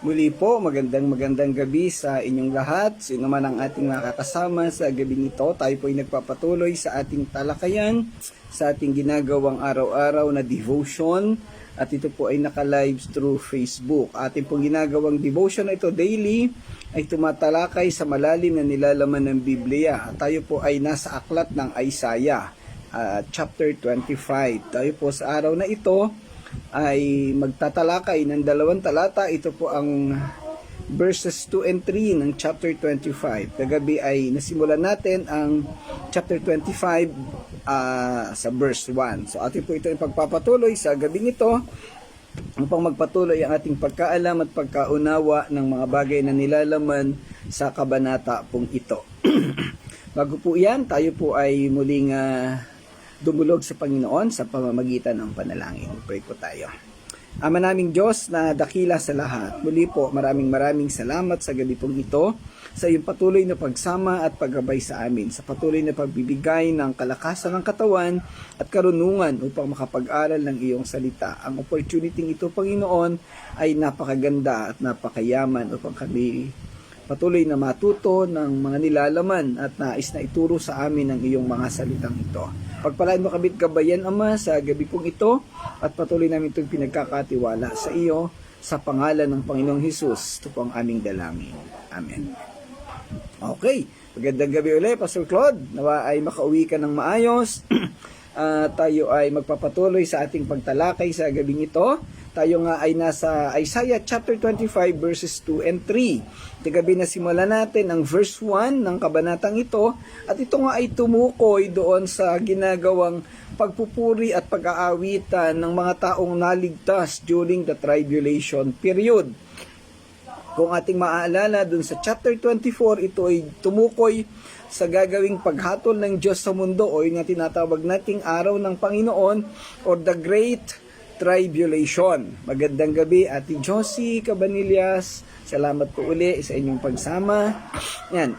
Muli po, magandang gabi sa inyong lahat. Sino man ang ating makakasama sa gabing ito, tayo po ay nagpapatuloy sa ating talakayan, sa ating ginagawang araw-araw na devotion. At ito po ay naka-live through Facebook. Ating pong ginagawang devotion na ito daily ay tumatalakay sa malalim na nilalaman ng Biblia. At tayo po ay nasa aklat ng Isaiah, chapter 25. Tayo po sa araw na ito ay magtatalakay ng dalawang talata. Ito po ang verses 2 and 3 ng chapter 25. Kagabi ay nasimulan natin ang chapter 25 sa verse 1. So atin po ito ay pagpapatuloy sa gabing ito upang magpatuloy ang ating pagkaalam at pagkaunawa ng mga bagay na nilalaman sa kabanata pong ito. Bago po yan, tayo po ay muling dumulog sa Panginoon sa pamamagitan ng panalangin. Pray po tayo. Ama naming Diyos na dakila sa lahat, muli po maraming salamat sa gabi pong ito, sa iyong patuloy na pagsama at paggabay sa amin, sa patuloy na pagbibigay ng kalakasan ng katawan at karunungan upang makapag-aral ng iyong salita. Ang opportunity ito, Panginoon, ay napakaganda at napakayaman upang kami patuloy na matuto ng mga nilalaman at nais na ituro sa amin ang iyong mga salitang ito. Pagpalain mo kami gabayan, Ama, sa gabi pong ito at patuloy namin itong pinagkakatiwala sa iyo sa pangalan ng Panginoong Hesus. Ito po ang aming dalangin. Amen. Okay, magandang gabi ulit, Pastor Claude. Nawa ay makauwi ka ng maayos. Tayo ay magpapatuloy sa ating pagtalakay sa gabing ito. Tayo nga ay nasa Isaiah chapter 25 verses 2 and 3. Gabi na simulan natin ang verse 1 ng kabanatang ito at ito nga ay tumukoy doon sa ginagawang pagpupuri at pag-aawitan ng mga taong naligtas during the tribulation period. Kung ating maaalala doon sa chapter 24, ito ay tumukoy sa gagawing paghatol ng Diyos sa mundo o yung tinatawag nating araw ng Panginoon or the Great Tribulation. Magandang gabi, Ate Josie Cabanillas. Salamat po uli sa inyong pagsama. Yan.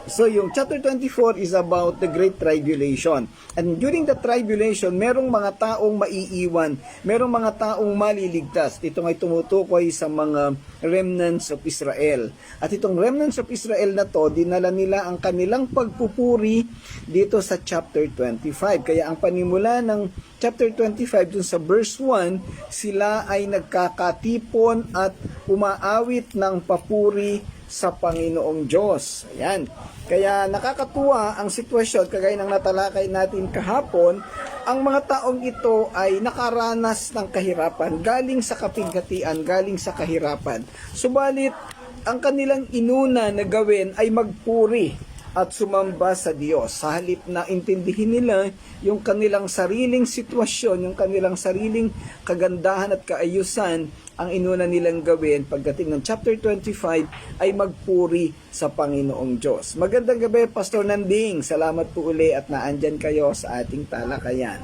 So, yung chapter 24 is about the Great Tribulation. And during the tribulation, merong mga taong maiiwan, merong mga taong maliligtas. Ito ay tumutukoy sa mga remnants of Israel. At itong remnants of Israel na to, dinala nila ang kanilang pagpupuri dito sa chapter 25. Kaya ang panimula ng chapter 25 dun sa verse 1, sila ay nagkakatipon at umaawit ng papuri sa Panginoong Diyos. Ayan. Kaya nakakatuwa ang sitwasyon, kagaya ng natalakay natin kahapon, ang mga taong ito ay nakaranas ng kahirapan, galing sa kapighatian, galing sa kahirapan. Subalit, ang kanilang inuna na gawin ay magpuri at sumamba sa Diyos. Sa halip na intindihin nila yung kanilang sariling sitwasyon, yung kanilang sariling kagandahan at kaayusan, ang inuna nilang gawin pagdating ng chapter 25 ay magpuri sa Panginoong Diyos. Magandang gabi, Pastor Nanding. Salamat po uli at naandyan kayo sa ating talakayan.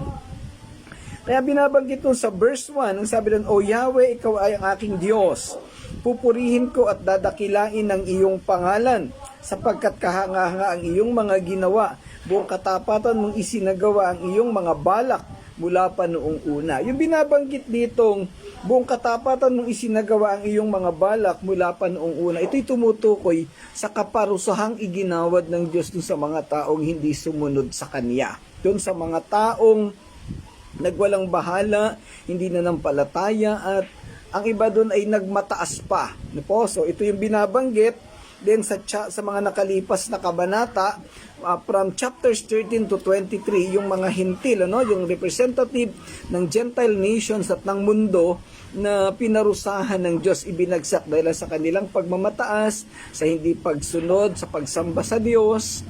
Kaya binabanggit doon sa verse 1, ang sabi doon, O Yahweh, ikaw ay ang aking Diyos. Pupurihin ko at dadakilain ang iyong pangalan, sapagkat kahanga-hanga ang iyong mga ginawa. Buong katapatan mong isinagawa ang iyong mga balak mula pa noong una. Yung binabanggit ditong buong katapatan mong isinagawa ang iyong mga balak mula pa noong una, ito'y tumutukoy sa kaparusahang iginawad ng Diyos dun sa mga taong hindi sumunod sa Kanya. Dun sa mga taong nagwalang bahala, hindi nanampalataya, at ang iba dun ay nagmataas pa. So ito yung binabanggit. Then sa mga nakalipas na kabanata, from chapters 13 to 23, yung mga hintil, yung representative ng Gentile nations at ng mundo na pinarusahan ng Diyos, ibinagsak dahil sa kanilang pagmamataas, sa hindi pagsunod, sa pagsamba sa Diyos,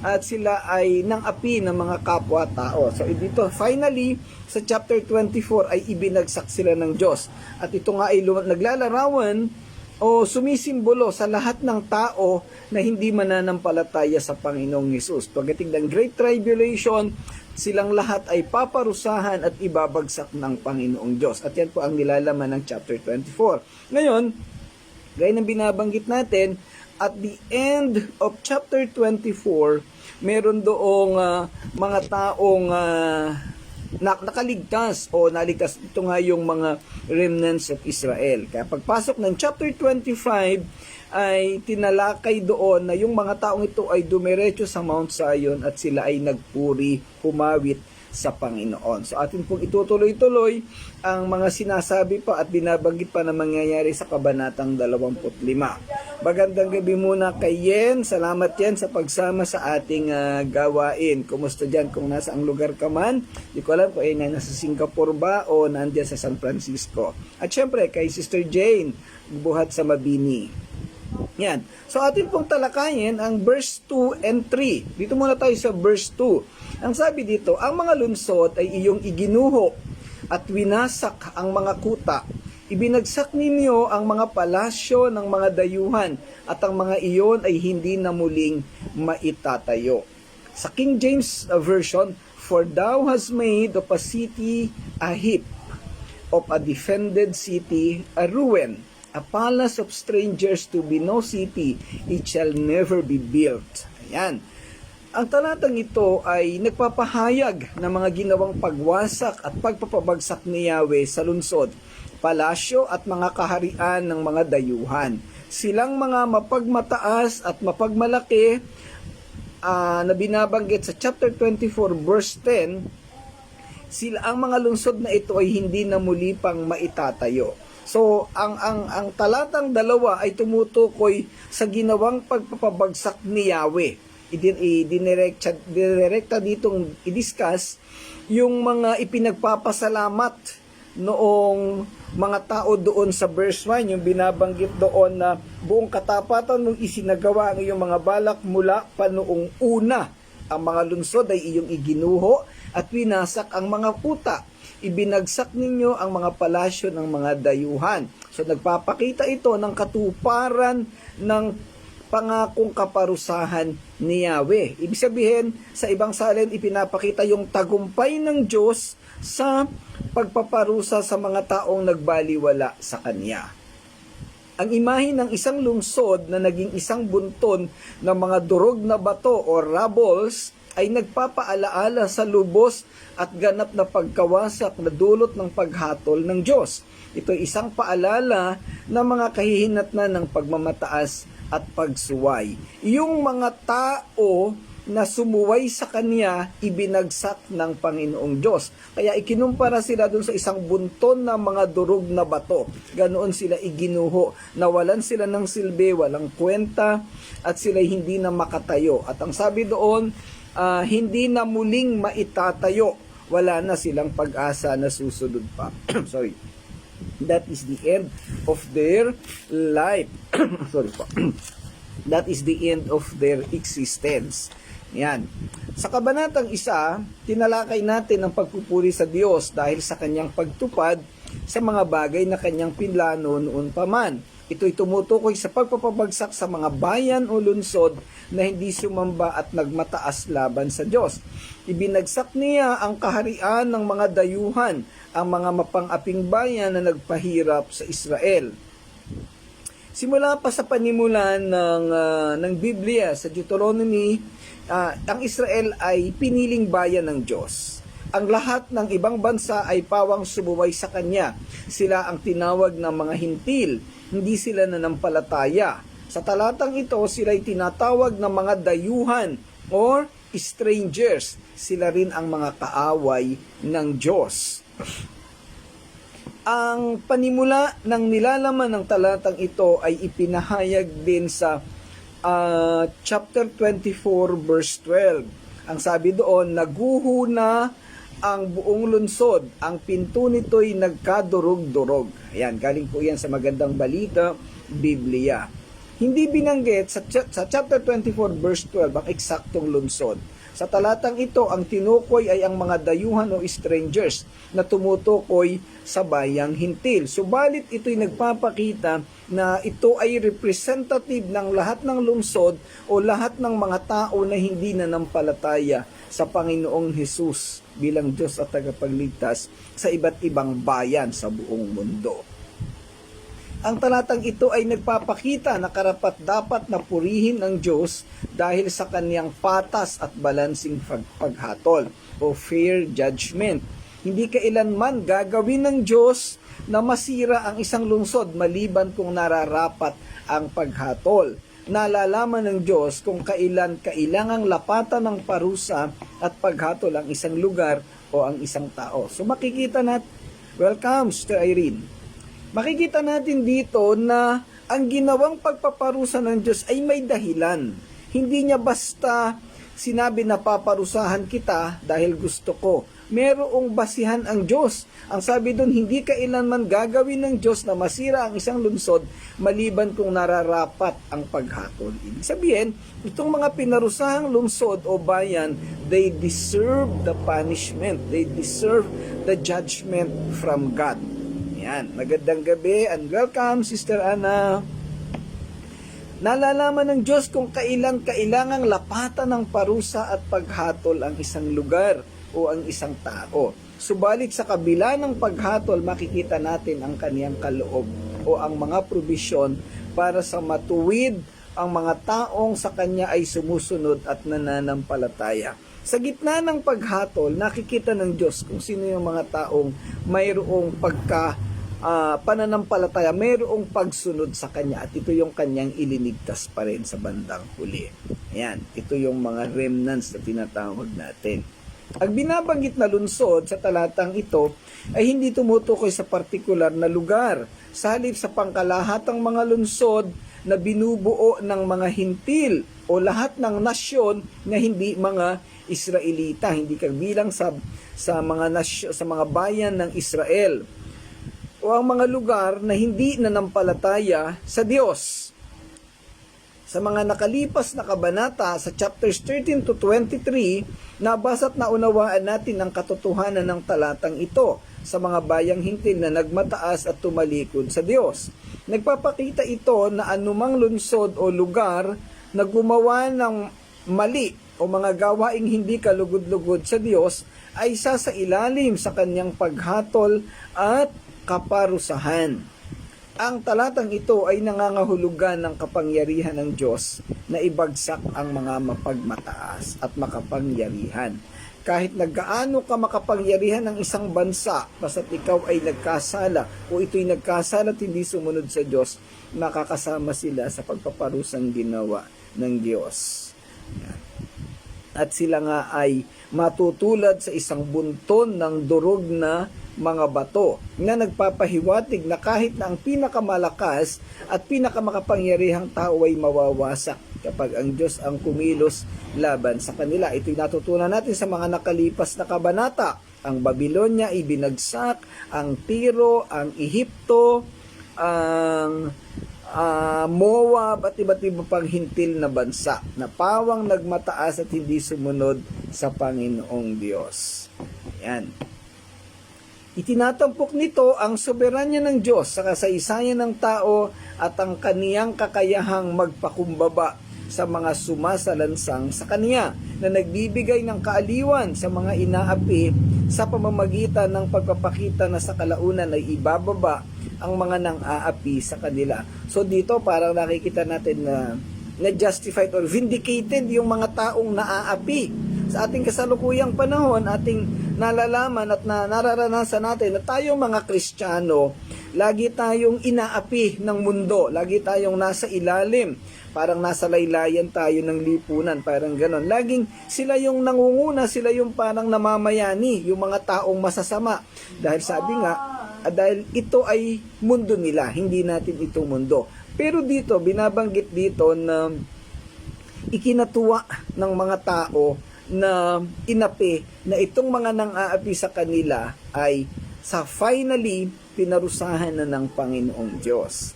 at sila ay nang-api ng mga kapwa-tao. So dito, finally, sa chapter 24 ay ibinagsak sila ng Diyos. At ito nga ay naglalarawan o sumisimbolo sa lahat ng tao na hindi mananampalataya sa Panginoong Hesus. Pagdating ng Great Tribulation, silang lahat ay paparusahan at ibabagsak ng Panginoong Diyos. At yan po ang nilalaman ng chapter 24. Ngayon, gaya ng binabanggit natin, at the end of chapter 24, meron doong mga taong nakaligtas o naligtas. Ito nga yung mga remnants of Israel. Kaya pagpasok ng chapter 25 ay tinalakay doon na yung mga taong ito ay dumiretso sa Mount Zion at sila ay nagpuri, humawit sa Panginoon. So atin pong itutuloy-tuloy ang mga sinasabi pa at binabanggit pa na mangyayari sa kabanatang 25. Magandang gabi muna kay Yen. Salamat Yen sa pagsama sa ating gawain. Kumusta dyan kung nasa ang lugar ka man? Di ko alam kung ay nasa Singapore ba o nandiyan sa San Francisco. At syempre kay Sister Jane, buhat sa Mabini. Yan. So atin pong talakayin ang verse 2 and 3. Dito muna tayo sa verse 2. Ang sabi dito, ang mga lunsod ay iyong iginuho at winasak ang mga kuta. Ibinagsak ninyo ang mga palasyo ng mga dayuhan at ang mga iyon ay hindi na muling maitatayo. Sa King James Version, for thou hast made of a city a heap, of a defended city a ruin. A palace of strangers to be no city, it shall never be built. Ayan. Ang talatang ito ay nagpapahayag ng mga ginawang pagwasak at pagpapabagsak ni Yahweh sa lungsod, palasyo at mga kaharian ng mga dayuhan. Silang mga mapagmataas at mapagmalaki na binabanggit sa chapter 24 verse 10, ang mga lungsod na ito ay hindi na muli pang maitatayo. So, ang talatang 2 ay tumutukoy sa ginawang pagpapabagsak ni Yahweh. Idirekta ditong i-discuss yung mga ipinagpapasalamat noong mga tao doon sa verse 1, yung binabanggit doon na buong katapatan mong isinagawa ang iyong mga balak mula pa noong una. Ang mga lungsod ay iyong iginuho at winasak ang mga kuta. Ibinagsak ninyo ang mga palasyo ng mga dayuhan. So nagpapakita ito ng katuparan ng pangakong kaparusahan ni Yahweh. Ibig sabihin, sa ibang salin, ipinapakita yung tagumpay ng Diyos sa pagpaparusa sa mga taong nagbaliwala sa Kanya. Ang imahe ng isang lungsod na naging isang bunton ng mga durog na bato o rubbles ay nagpapaalaala sa lubos at ganap na pagkawasak na dulot ng paghatol ng Diyos. Ito ay isang paalala ng mga kahihinatnan ng pagmamataas at pagsuway. Yung mga tao na sumuway sa Kanya, ibinagsak ng Panginoong Diyos. Kaya ikinumpara sila dun sa isang bunton ng mga durog na bato. Ganoon sila iginuho. Nawalan sila ng silbi, walang kwenta, at sila hindi na makatayo. At ang sabi doon, hindi na muling maitatayo. Wala na silang pag-asa na susunod pa. Sorry. That is the end of their life. Sorry po. That is the end of their existence. Yan. Sa kabanatang 1, tinalakay natin ang pagpupuri sa Diyos dahil sa kanyang pagtupad sa mga bagay na kanyang pinlano noon pa man. Ito'y tumutukoy sa pagpapabagsak sa mga bayan o lunsod na hindi sumamba at nagmataas laban sa Diyos. Ibinagsak niya ang kaharian ng mga dayuhan, ang mga mapang-aping bayan na nagpahirap sa Israel. Simula pa sa panimulan ng Biblia sa Deuteronomy, ang Israel ay piniling bayan ng Diyos. Ang lahat ng ibang bansa ay pawang sumuway sa Kanya. Sila ang tinawag ng mga hintil, hindi sila nanampalataya. Sa talatang ito, sila ay tinatawag ng mga dayuhan or strangers. Sila rin ang mga kaaway ng Diyos. Ang panimula ng nilalaman ng talatang ito ay ipinahayag din sa chapter 24 verse 12. Ang sabi doon, naguho na ang buong lunsod, ang pinto nito'y nagkadurog-durog. Ayan, galing po yan sa Magandang Balita, Biblia. Hindi binanggit sa chapter 24 verse 12 ang eksaktong lunsod. Sa talatang ito, ang tinukoy ay ang mga dayuhan o strangers na tumutukoy sa bayang hintil. Subalit ito'y nagpapakita na ito ay representative ng lahat ng lungsod o lahat ng mga tao na hindi nanampalataya sa Panginoong Hesus bilang Diyos at tagapagligtas sa iba't ibang bayan sa buong mundo. Ang talatang ito ay nagpapakita na karapat-dapat na purihin ng Diyos dahil sa kaniyang patas at balansing paghatol o fair judgment. Hindi kailanman gagawin ng Diyos na masira ang isang lungsod maliban kung nararapat ang paghatol. Nalalaman ng Diyos kung kailan kailangang lapatan ng parusa at paghatol ang isang lugar o ang isang tao. So makikita natin, welcome Sister Irene, makikita natin dito na ang ginawang pagpaparusa ng Diyos ay may dahilan. Hindi niya basta sinabi na paparusahan kita dahil gusto ko. Merong basihan ang Diyos. Ang sabi doon, hindi kailanman gagawin ng Diyos na masira ang isang lungsod maliban kung nararapat ang paghatol. Ibig sabihin, itong mga pinarusahang lungsod o bayan, they deserve the punishment. They deserve the judgment from God. Yan. Magandang gabi and welcome, Sister Ana. Nalalaman ng Diyos kung kailan kailangang lapatan ng parusa at paghatol ang isang lugar o ang isang tao. Subalit sa kabila ng paghatol, makikita natin ang kaniyang kaloob o ang mga probisyon para sa matuwid ang mga taong sa kanya ay sumusunod at nananampalataya. Sa gitna ng paghatol, nakikita ng Diyos kung sino yung mga taong mayroong pananampalataya, mayroong pagsunod sa kanya at ito yung kanyang ilinigtas pa rin sa bandang huli. Ayan, ito yung mga remnants na tinatawag natin. Ang binabanggit na lungsod sa talatang ito ay hindi tumutukoy sa partikular na lugar. Sa halip sa pangkalahatang mga lungsod na binubuo ng mga hintil o lahat ng nasyon na hindi mga Israelita, hindi kabilang sa mga bayan ng Israel o ang mga lugar na hindi nanampalataya sa Diyos. Sa mga nakalipas na kabanata sa chapters 13 to 23, nabasa at naunawaan natin ang katotohanan ng talatang ito sa mga bayang hintil na nagmataas at tumalikod sa Diyos. Nagpapakita ito na anumang lungsod o lugar na gumawa ng mali o mga gawaing hindi kalugod-lugod sa Diyos ay sasailalim sa kanyang paghatol at kaparusahan. Ang talatang ito ay nangangahulugan ng kapangyarihan ng Diyos na ibagsak ang mga mapagmataas at makapangyarihan. Kahit nagkaano ka makapangyarihan ng isang bansa, basta't ikaw ay nagkasala o ito'y nagkasala at hindi sumunod sa Diyos, makakasama sila sa pagpaparusang ginawa ng Diyos. At sila nga ay matutulad sa isang bunton ng durog na mga bato na nagpapahiwatig na kahit na ang pinakamalakas at pinakamakapangyarihang tao ay mawawasak kapag ang Diyos ang kumilos laban sa kanila. Ito'y natutunan natin sa mga nakalipas na kabanata. Ang Babylonia ay binagsak, ang Tiro, ang Ehipto, ang Moab at iba't iba pang hintil na bansa na pawang nagmataas at hindi sumunod sa Panginoong Diyos. Yan. Itinatampok nito ang soberanya ng Diyos sa kasaysayan ng tao at ang kaniyang kakayahang magpakumbaba sa mga sumasalansang sa kaniya na nagbibigay ng kaaliwan sa mga inaapi sa pamamagitan ng pagpapakita na sa kalaunan ay ibababa ang mga nang-aapi sa kanila. So dito parang nakikita natin na justified or vindicated yung mga taong naaapi. Sa ating kasalukuyang panahon, ating nalalaman at nararanasan natin na tayong mga Kristiyano, lagi tayong inaapi ng mundo, lagi tayong nasa ilalim, parang nasa laylayan tayo ng lipunan, parang ganon. Laging sila yung nangunguna, sila yung parang namamayani, yung mga taong masasama. Dahil sabi nga, dahil ito ay mundo nila, hindi natin ito mundo. Pero dito, binabanggit dito na ikinatuwa ng mga tao na inapi na itong mga nang-aapi sa kanila ay sa finally pinarusahan na ng Panginoong Diyos.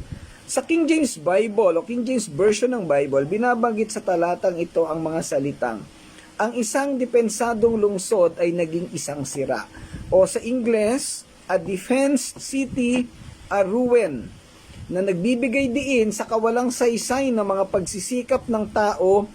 Sa King James Bible o King James Version ng Bible, binabanggit sa talatang ito ang mga salitang, ang isang depensadong lungsod ay naging isang sira. O sa Ingles, a defense city, a ruin, na nagbibigay diin sa kawalang saysay ng mga pagsisikap ng tao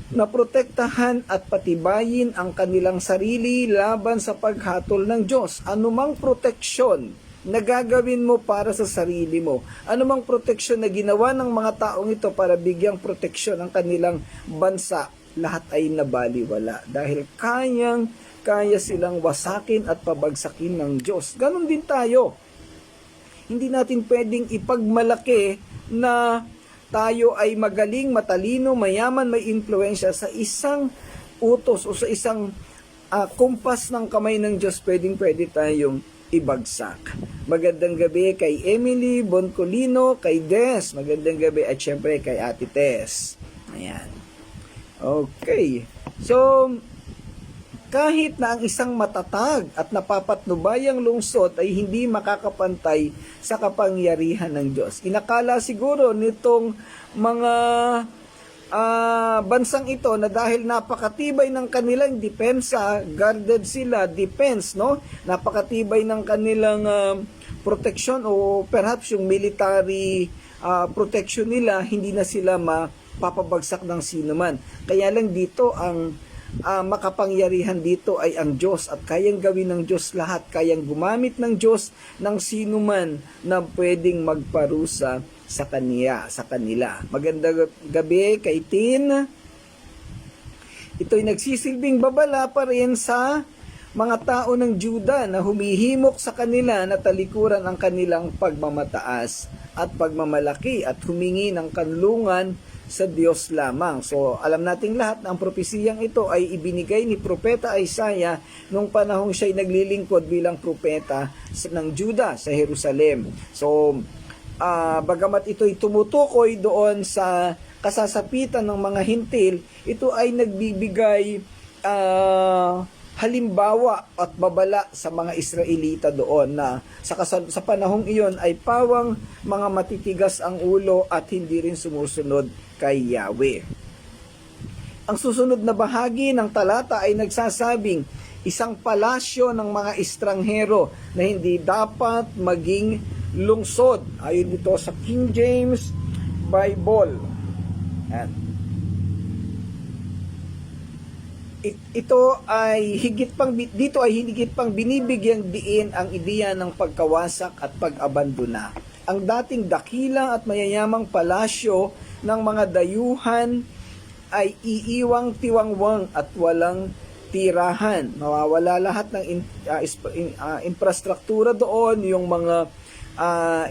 na protektahan at patibayin ang kanilang sarili laban sa paghatol ng Diyos. Anumang proteksyon na gagawin mo para sa sarili mo, anumang proteksyon na ginawa ng mga taong ito para bigyang proteksyon ang kanilang bansa, lahat ay nabaliwala dahil kaya silang wasakin at pabagsakin ng Diyos. Ganon din tayo. Hindi natin pwedeng ipagmalaki na tayo ay magaling, matalino, mayaman, may impluensya sa isang utos o sa isang kumpas ng kamay ng Diyos. Pwede tayong ibagsak. Magandang gabi kay Emily Boncolino, kay Des. Magandang gabi at syempre kay Ate Tess. Ayan. Okay. So, kahit na ang isang matatag at napapatnubayang lungsod ay hindi makakapantay sa kapangyarihan ng Diyos. Inakala siguro nitong mga bansang ito na dahil napakatibay ng kanilang depensa, guarded sila, defense, no? Napakatibay ng kanilang protection o perhaps yung military protection nila, hindi na sila mapapabagsak ng sino man. Kaya lang dito ang makapangyarihan dito ay ang Diyos at kayang gawin ng Diyos lahat, kayang gumamit ng Diyos ng sino man na pwedeng magparusa sa kanila. Magandang gabi kay Tin. Ito'y nagsisilbing babala pa rin sa mga tao ng Juda na humihimok sa kanila na talikuran ang kanilang pagmamataas at pagmamalaki at humingi ng kanlungan sa Diyos lamang. So, alam nating lahat na ang propesiyang ito ay ibinigay ni Propeta Isaiah nung panahong siya'y naglilingkod bilang propeta ng Juda sa Jerusalem. So, bagamat ito'y tumutukoy doon sa kasasapitan ng mga hintil, ito ay nagbibigay halimbawa at babala sa mga Israelita doon na sa panahong iyon ay pawang mga matitigas ang ulo at hindi rin sumusunod kay Yahweh. Ang susunod na bahagi ng talata ay nagsasabing isang palasyo ng mga estranghero na hindi dapat maging lungsod. Ayon dito sa King James Bible. Yan. Dito ay higit pang binibigyang diin ang ideya ng pagkawasak at pag-abandona. Ang dating dakila at mayayamang palasyo ng mga dayuhan ay iiwang tiwangwang at walang tirahan. Mawawala lahat ng infrastruktura doon, yung mga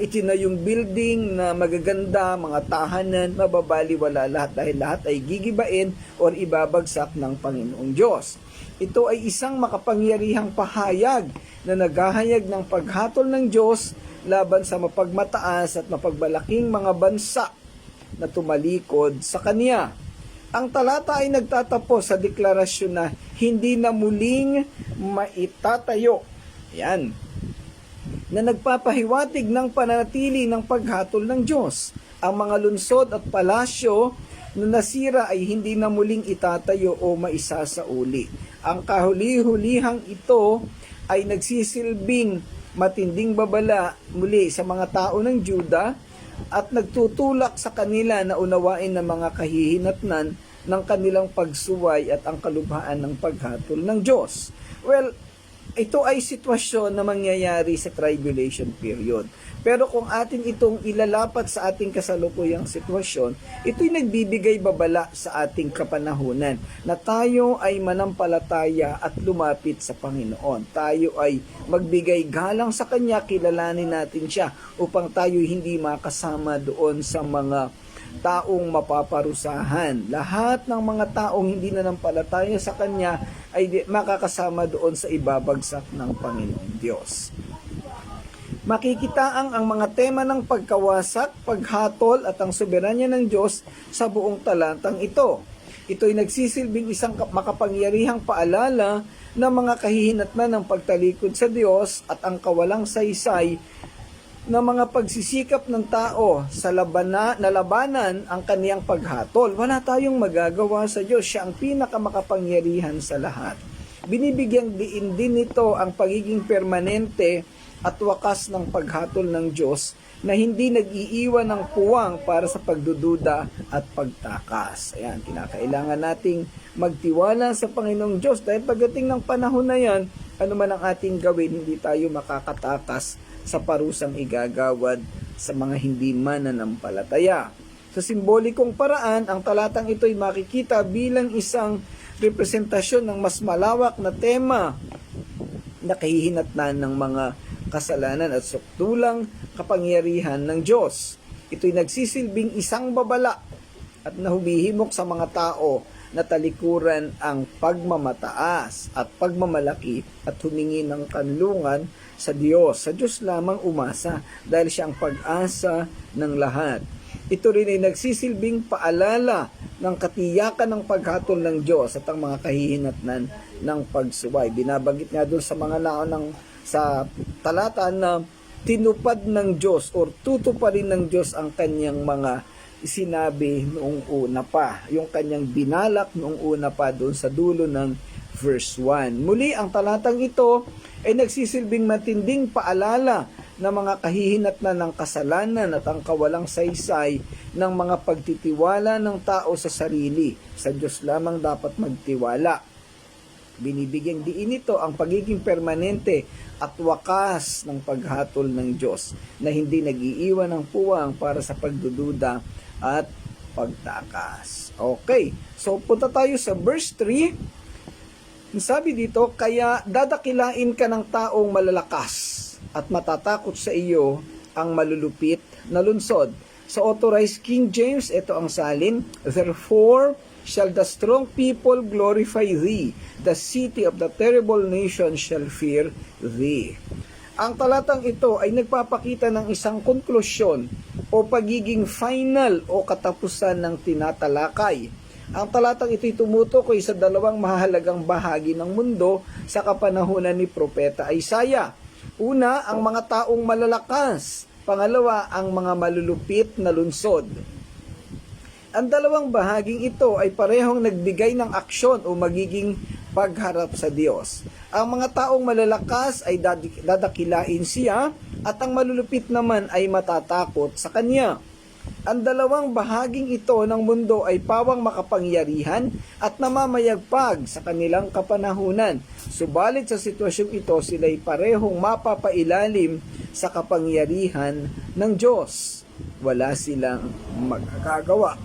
itinayong building na magaganda, mga tahanan, mababaliwala lahat dahil lahat ay gigibain o ibabagsak ng Panginoong Diyos. Ito ay isang makapangyarihang pahayag na naghahayag ng paghatol ng Diyos laban sa mapagmataas at mapagbalaking mga bansa na tumalikod sa Kanya. Ang talata ay nagtatapos sa deklarasyon na hindi na muling maitatayo. Yan. Na nagpapahiwatig ng pananatili ng paghatol ng Diyos. Ang mga lunsod at palasyo na nasira ay hindi na muling itatayo o maisasauli. Ang kahuli-hulihang ito ay nagsisilbing matinding babala muli sa mga tao ng Juda at nagtutulak sa kanila na unawain ng mga kahihinatnan ng kanilang pagsuway at ang kalubhaan ng paghatol ng Diyos. Well, ito ay sitwasyon na mangyayari sa tribulation period. Pero kung atin itong ilalapat sa ating kasalukuyang sitwasyon, ito'y nagbibigay babala sa ating kapanahunan na tayo ay manampalataya at lumapit sa Panginoon. Tayo ay magbigay galang sa Kanya, kilalanin natin Siya upang tayo hindi makasama doon sa mga taong mapaparusahan. Lahat ng mga taong hindi nanampalataya sa Kanya ay makakasama doon sa ibabagsak ng Panginoong Diyos. Makikitaang ang mga tema ng pagkawasak, paghatol at ang soberanya ng Diyos sa buong talatang ito. Ito'y nagsisilbing isang makapangyarihang paalala ng mga kahihinatnan ng pagtalikod sa Diyos at ang kawalang saysay na mga pagsisikap ng tao sa labanan ang kaniyang paghatol. Wala tayong magagawa sa Diyos. Siya ang pinakamakapangyarihan sa lahat. Binibigyang diin din nito ang pagiging permanente at wakas ng paghatol ng Diyos na hindi nag-iiwan ng puwang para sa pagdududa at pagtakas. Ayan, kinakailangan nating magtiwala sa Panginoong Diyos dahil pagdating ng panahon na yan, ano man ang ating gawin, hindi tayo makakatakas sa parusang igagawad sa mga hindi mananampalataya. Sa simbolikong paraan, ang talatang ito'y makikita bilang isang representasyon ng mas malawak na tema na kahihinatnan ng mga kasalanan at sukdulang kapangyarihan ng Diyos. Ito'y nagsisilbing isang babala at nahumihimok sa mga tao na talikuran ang pagmamataas at pagmamalaki at humingi ng kanlungan sa Diyos. Sa Diyos lamang umasa dahil siya ang pag-asa ng lahat. Ito rin ay nagsisilbing paalala ng katiyakan ng paghatol ng Diyos at ang mga kahihinatnan ng pagsuway. Binabanggit nga doon sa mga naunang sa talata na tinupad ng Diyos o tutuparin ng Diyos ang kanyang mga sinabi noong una pa, yung kanyang binalak noong una pa doon sa dulo ng verse 1. Muli, ang talatang ito ay nagsisilbing matinding paalala ng mga kahihinatnan ng kasalanan at ang kawalang saysay ng mga pagtitiwala ng tao sa sarili. Sa Diyos lamang dapat magtiwala. Binibigyang diin ito ang pagiging permanente at wakas ng paghatol ng Diyos na hindi nag-iiwan ng puwang para sa pagdududa at pagtakas. Okay, so punta tayo sa verse 3. Sabi dito, kaya dadakilain ka ng taong malalakas at matatakot sa iyo ang malulupit na lunsod. Sa Authorized King James, ito ang salin, therefore shall the strong people glorify thee, the city of the terrible nation shall fear thee. Ang talatang ito ay nagpapakita ng isang konklusyon o pagiging final o katapusan ng tinatalakay. Ang talatang ito'y tumutukoy sa dalawang mahalagang bahagi ng mundo sa kapanahunan ni Propeta Isaiah. Una, ang mga taong malalakas. Pangalawa, ang mga malulupit na lunsod. Ang dalawang bahaging ito ay parehong nagbigay ng aksyon o magiging pagharap sa Diyos. Ang mga taong malalakas ay dadakilain siya at ang malulupit naman ay matatakot sa kanya. Ang dalawang bahaging ito ng mundo ay pawang makapangyarihan at namamayagpag sa kanilang kapanahunan. Subalit sa sitwasyong ito, sila'y parehong mapapailalim sa kapangyarihan ng Diyos. Wala silang magkakagawa.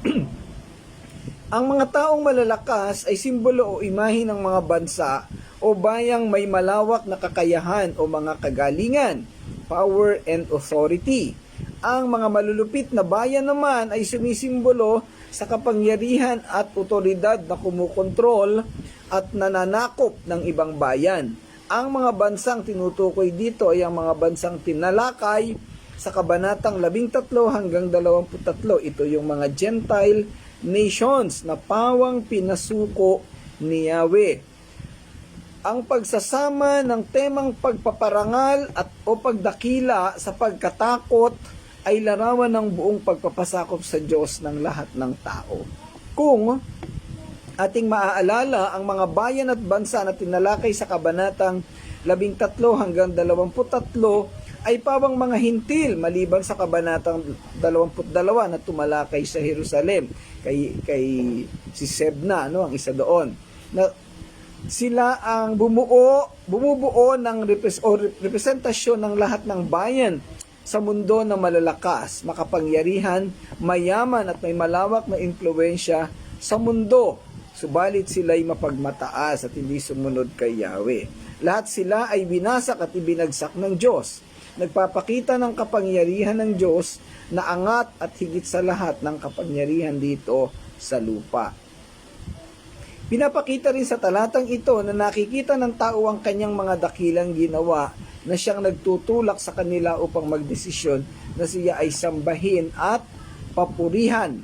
Ang mga taong malalakas ay simbolo o imahe ng mga bansa o bayang may malawak na kakayahan o mga kagalingan, power and authority. Ang mga malulupit na bayan naman ay sumisimbolo sa kapangyarihan at otoridad na kumukontrol at nananakop ng ibang bayan. Ang mga bansang tinutukoy dito ay ang mga bansang tinalakay sa kabanatang 13 hanggang 23. Ito yung mga Gentile nations na pawang pinasuko ni Yahweh. Ang pagsasama ng temang pagpaparangal at o pagdakila sa pagkatakot ay larawan ng buong pagpapasakop sa Diyos ng lahat ng tao. Kung ating maaalala, ang mga bayan at bansa na tinalakay sa kabanatang 13 hanggang 23 ay pawang mga hintil maliban sa kabanatang 22 na tumalakay sa Jerusalem kay si Sebna, ang isa doon, na sila ang bumubuo ng representasyon ng lahat ng bayan sa mundo na malalakas, makapangyarihan, mayaman at may malawak na impluwensya sa mundo. Subalit sila'y mapagmataas at hindi sumunod kay Yahweh. Lahat sila ay binasak at ibinagsak ng Diyos. Nagpapakita ng kapangyarihan ng Diyos na angat at higit sa lahat ng kapangyarihan dito sa lupa. Pinapakita rin sa talatang ito na nakikita ng tao ang kanyang mga dakilang ginawa na siyang nagtutulak sa kanila upang magdesisyon na siya ay sambahin at papurihan.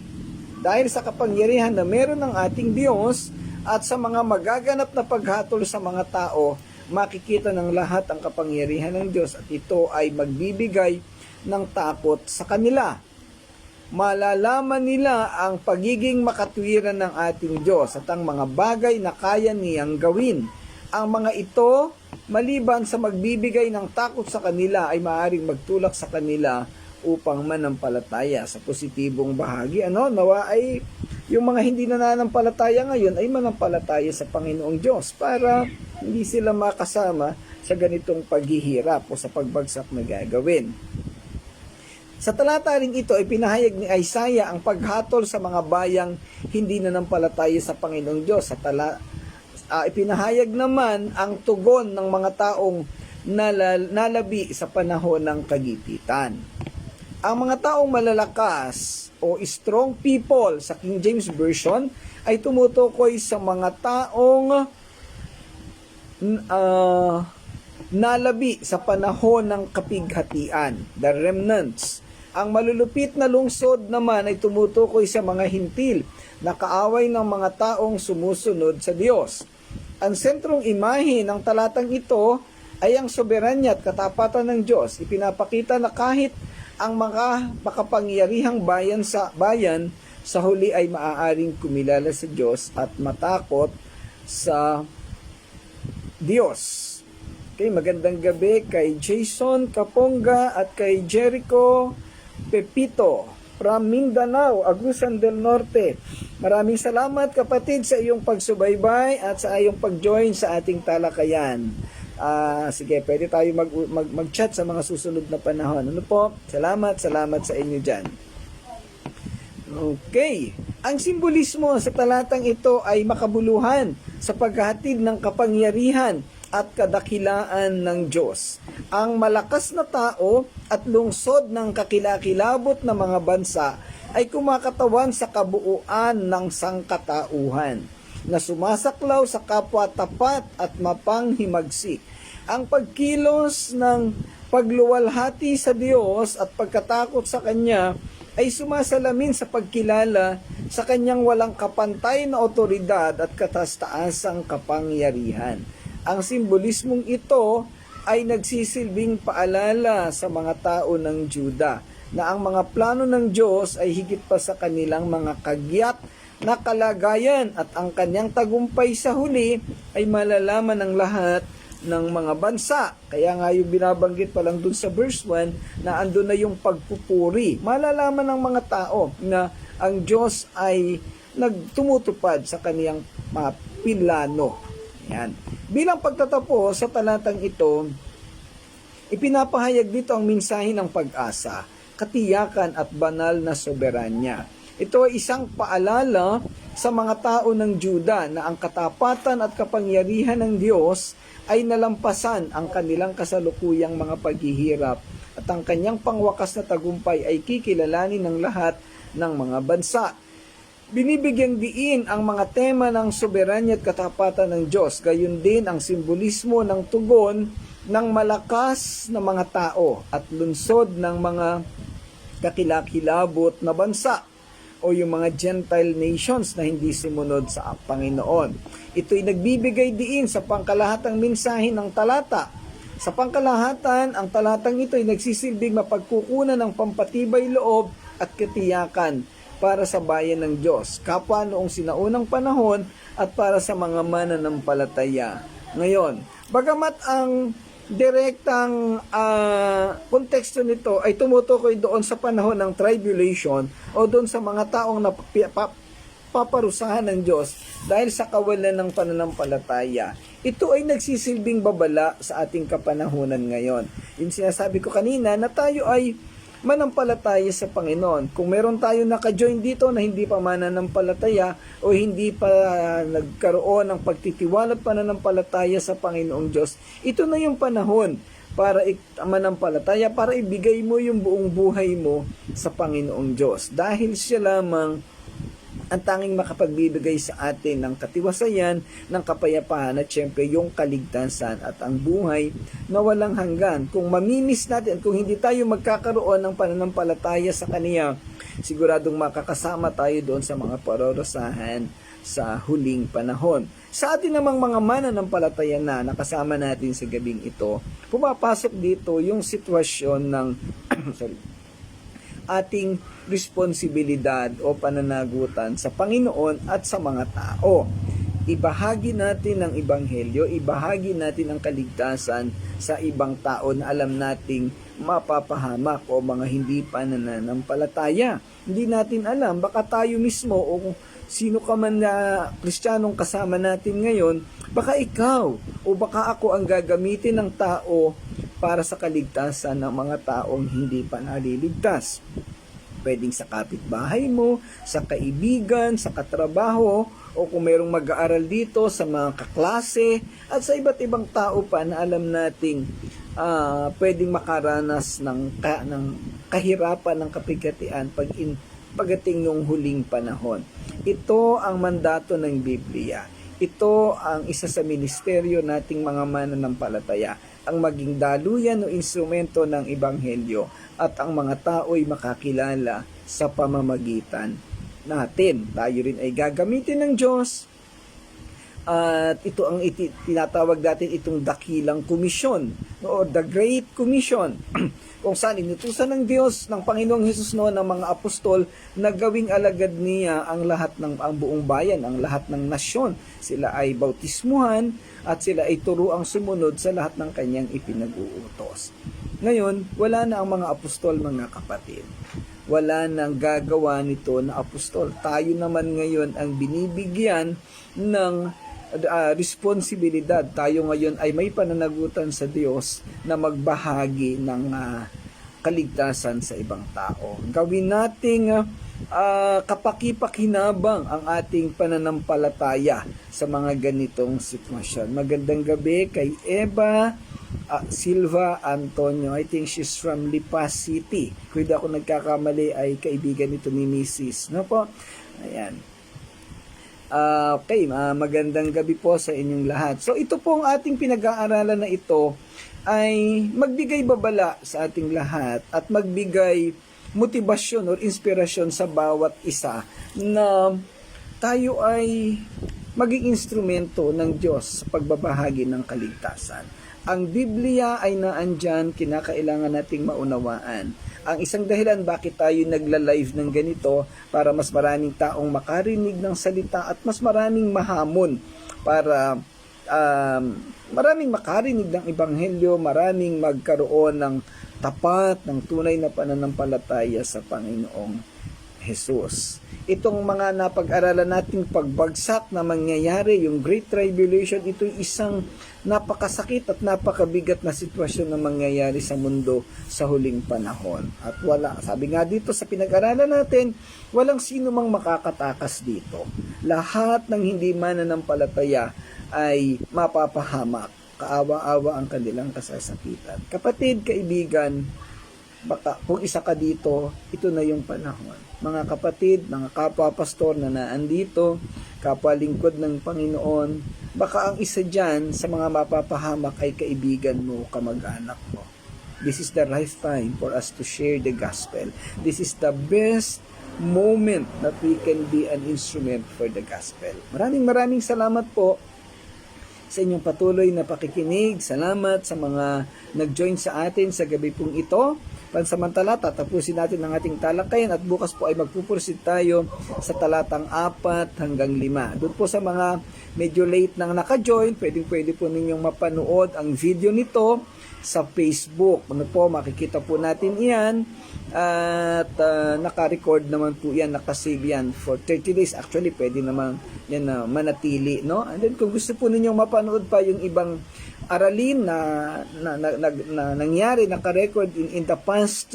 Dahil sa kapangyarihan na meron ng ating Diyos at sa mga magaganap na paghatol sa mga tao, makikita ng lahat ang kapangyarihan ng Diyos at ito ay magbibigay ng takot sa kanila. Malalaman nila ang pagiging makatwiran ng ating Diyos at ang mga bagay na kaya niyang gawin. Ang mga ito, maliban sa magbibigay ng takot sa kanila, ay maaaring magtulak sa kanila upang manampalataya sa positibong bahagi. Nawa ay yung mga hindi nananampalataya ngayon ay manampalataya sa Panginoong Diyos para hindi sila makasama sa ganitong paghihirap o sa pagbagsak na gagawin. Sa talata ring ito ay pinahayag ni Isaiah ang paghatol sa mga bayang hindi nanampalataya sa Panginoong Diyos. ipinahayag naman ang tugon ng mga taong nalabi sa panahon ng kagipitan. Ang mga taong malalakas o strong people sa King James Version ay tumutukoy sa mga taong nalabi sa panahon ng kapighatian, the remnants. Ang malulupit na lungsod naman ay tumutukoy sa mga hintil na kaaway ng mga taong sumusunod sa Diyos. Ang sentrong imahe ng talatang ito ay ang soberanya at katapatan ng Diyos. Ipinapakita na kahit ang mga makapangyarihang bayan sa huli ay maaaring kumilala sa Diyos at matakot sa Diyos. Okay, magandang gabi kay Jason Kaponga at kay Jericho Pepito from Mindanao, Agusan del Norte. Maraming salamat kapatid sa iyong pagsubaybay at sa iyong pag-join sa ating talakayan. Sige, pwede tayo mag-chat sa mga susunod na panahon. Ano po? Salamat sa inyo dyan. Okay. Ang simbolismo sa talatang ito ay makabuluhan sa paghahatid ng kapangyarihan at kadakilaan ng Diyos. Ang malakas na tao at lungsod ng kakilakilabot na mga bansa ay kumakatawan sa kabuuan ng sangkatauhan na sumasaklaw sa kapwa-tapat at mapanghimagsik. Ang pagkilos ng pagluwalhati sa Diyos at pagkatakot sa Kanya ay sumasalamin sa pagkilala sa Kanyang walang kapantay na otoridad at kataas-taasang kapangyarihan. Ang simbolismong ito ay nagsisilbing paalala sa mga tao ng Juda na ang mga plano ng Diyos ay higit pa sa kanilang mga kagyat na kalagayan at ang Kanyang tagumpay sa huli ay malalaman ng lahat ng mga bansa. Kaya nga yung binabanggit pa lang dun sa verse 1 na andun na yung pagpupuri. Malalaman ng mga tao na ang Diyos ay nagtumutupad sa Kaniyang mga plano. Yan. Bilang pagtatapos sa talatang ito, ipinapahayag dito ang mensahe ng pag-asa, katiyakan at banal na soberanya. Ito ay isang paalala sa mga tao ng Juda na ang katapatan at kapangyarihan ng Diyos ay nalampasan ang kanilang kasalukuyang mga paghihirap at ang Kanyang pangwakas na tagumpay ay kikilalanin ng lahat ng mga bansa. Binibigyang diin ang mga tema ng soberanya at katapatan ng Diyos, gayon din ang simbolismo ng tugon ng malakas na mga tao at lunsod ng mga kakilakilabot na bansa o yung mga Gentile nations na hindi sumunod sa Panginoon. Ito'y nagbibigay diin sa pangkalahatang mensahe ng talata. Sa pangkalahatan, ang talatang ito ay nagsisilbing mapagkukunan ng pampatibay loob at katiyakan para sa bayan ng Diyos, kapwa noong sinaunang panahon at para sa mga mananampalataya ngayon. Bagamat ang direktang konteksto nito ay tumutukoy doon sa panahon ng tribulation o doon sa mga taong paparusahan ng Diyos dahil sa kawalan ng pananampalataya. Ito ay nagsisilbing babala sa ating kapanahunan ngayon. Yung sinasabi ko kanina na tayo ay manampalataya sa Panginoon. Kung meron tayo naka-join dito na hindi pa mananampalataya o hindi pa nagkaroon ng pagtitiwala at pananampalataya sa Panginoong Diyos, ito na yung panahon para manampalataya, para ibigay mo yung buong buhay mo sa Panginoong Diyos. Dahil siya lamang ang tanging makapagbibigay sa atin ng katiwasayan, ng kapayapaan at syempre yung kaligtasan at ang buhay na walang hanggan. Kung mamimiss natin, kung hindi tayo magkakaroon ng pananampalataya sa Kaniya, siguradong makakasama tayo doon sa mga parorosahan sa huling panahon. Sa atin namang mga mananampalataya na nakasama natin sa gabing ito, pumapasok dito yung sitwasyon ng ating responsibilidad o pananagutan sa Panginoon at sa mga tao. Ibahagi natin ang Ebanghelyo, ibahagi natin ang kaligtasan sa ibang tao na alam nating mapapahamak o mga hindi pa nananampalataya. Hindi natin alam, baka tayo mismo o sino ka man na Kristiyanong kasama natin ngayon, baka ikaw o baka ako ang gagamitin ng tao para sa kaligtasan ng mga taong hindi pa naliligtas. Pwedeng sa kapitbahay mo, sa kaibigan, sa katrabaho, o kung mayroong mag-aaral dito, sa mga kaklase, at sa iba't ibang tao pa na alam nating pwedeng makaranas ng kahirapan, ng kapigatian pagdating ng huling panahon. Ito ang mandato ng Biblia. Ito ang isa sa ministeryo nating mga mananampalataya, ang maging daluyan o instrumento ng Ebanghelyo, at ang mga tao'y makakilala sa pamamagitan natin. Tayo rin ay gagamitin ng Diyos, at ito ang tinatawag natin itong dakilang komisyon o the Great Commission kung saan inutusan ng Diyos, ng Panginoong Hesus noon, ng mga apostol na gawing alagad niya ang ang buong bayan, ang lahat ng nasyon. Sila ay bautismuhan at sila ay turuang sumunod sa lahat ng kanyang ipinag-uutos. Ngayon, wala na ang mga apostol, mga kapatid. Wala nang gagawa nito na apostol. Tayo naman ngayon ang binibigyan ng responsibilidad. Tayo ngayon ay may pananagutan sa Diyos na magbahagi ng kaligtasan sa ibang tao. Gawin nating kapakipakinabang ang ating pananampalataya sa mga ganitong sitwasyon. Magandang gabi kay Eva Silva Antonio. I think she's from Lipa City. Kung ako nagkakamali ay kaibigan nito ni Mrs. No po? Ayan. Okay, magandang gabi po sa inyong lahat. So ito pong ating pinag-aaralan na ito ay magbigay babala sa ating lahat at magbigay motibasyon o inspirasyon sa bawat isa na tayo ay maging instrumento ng Diyos sa pagbabahagi ng kaligtasan. Ang Biblia ay naandyan, kinakailangan nating maunawaan. Ang isang dahilan bakit tayo nagla-live ng ganito, para mas maraming taong makarinig ng salita at mas maraming mahamon, para maraming makarinig ng Ebanghelyo, maraming magkaroon ng tapat, ng tunay na pananampalataya sa Panginoong Jesus. Itong mga napag-aralan nating pagbagsak na mangyayari, yung Great Tribulation, ito isang napakasakit at napakabigat na sitwasyon na mangyayari sa mundo sa huling panahon. At sabi nga dito sa pinag-aralan natin, walang sino mang makakatakas dito. Lahat ng hindi mananampalataya ay mapapahamak. Kaawa-awa ang kanilang kasasakitan. Kapatid, kaibigan, baka kung isa ka dito, ito na yung panahon. Mga kapatid, mga kapwa-pastor na naandito, kapwa-lingkod ng Panginoon, baka ang isa dyan sa mga mapapahamak ay kaibigan mo, kamag-anak mo. This is the right time for us to share the gospel. This is the best moment that we can be an instrument for the gospel. Maraming salamat po sa inyong patuloy na pakikinig. Salamat sa mga nag-join sa atin sa gabi pong ito. Pansamantala, tatapusin natin ang ating talakayan at bukas po ay magpupursit tayo sa talatang 4 hanggang 5. Doon po sa mga medyo late nang naka-join, pwede po ninyong mapanood ang video nito sa Facebook. Ano po, makikita po natin iyan at naka-record naman po yan, naka-save yan for 30 days. Actually, pwede naman yan na manatili, no? And then kung gusto po ninyong mapanood pa yung ibang aralin na nangyari, naka-record in the past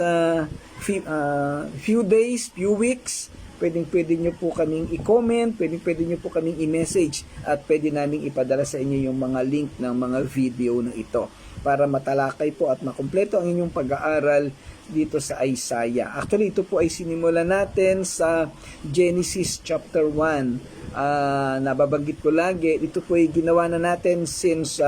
few days, few weeks, pwede nyo po kaming i-comment, pwede nyo po kaming i-message at pwede naming ipadala sa inyo yung mga link ng mga video na ito para matalakay po at makumpleto ang inyong pag-aaral dito sa Isaiah. Actually, ito po ay sinimula natin sa Genesis chapter 1. Nababanggit ko lagi, ito po ay ginawa na natin since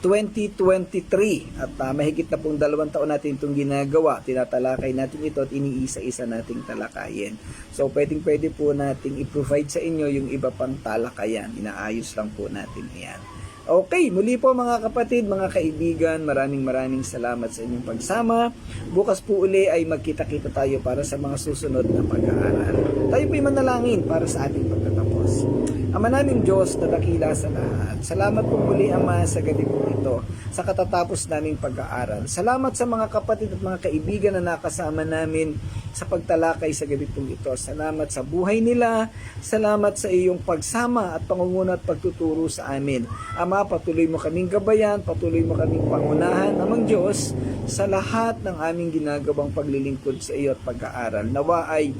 2023 at mahigit na pong 2 taon natin itong ginagawa. Tinatalakay natin ito at iniisa-isa nating talakayin. So pwede po nating i-provide sa inyo yung iba pang talakayan. Inaayos lang po natin yan. Okay, muli po mga kapatid, mga kaibigan, maraming salamat sa inyong pagsama. Bukas po uli ay magkita-kita tayo para sa mga susunod na pag-aaral. Tayo po'y manalangin para sa ating pagtatapos. Ama naming Diyos na dakila sa lahat, salamat po muli, Ama, sa gabi po ito, sa katatapos naming pag-aaral. Salamat sa mga kapatid at mga kaibigan na nakasama namin sa pagtalakay sa gabi po ito. Salamat sa buhay nila, salamat sa iyong pagsama at pangunguna at pagtuturo sa amin. Ama, patuloy mo kaming gabayan, patuloy mo kaming pangunahan, Amang Diyos, sa lahat ng aming ginagawang paglilingkod sa iyo at pag-aaral. Nawa ay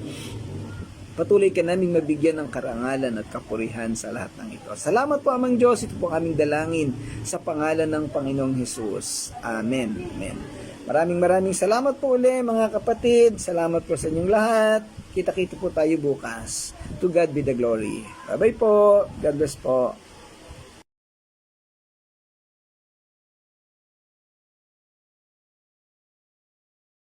patuloy ka namin mabigyan ng karangalan at kapurihan sa lahat ng ito. Salamat po, Amang Diyos. Ito po ang aming dalangin sa pangalan ng Panginoong Hesus. Amen. Amen. Maraming salamat po uli, mga kapatid. Salamat po sa inyong lahat. Kita-kita po tayo bukas. To God be the glory. Bye-bye po. God bless po.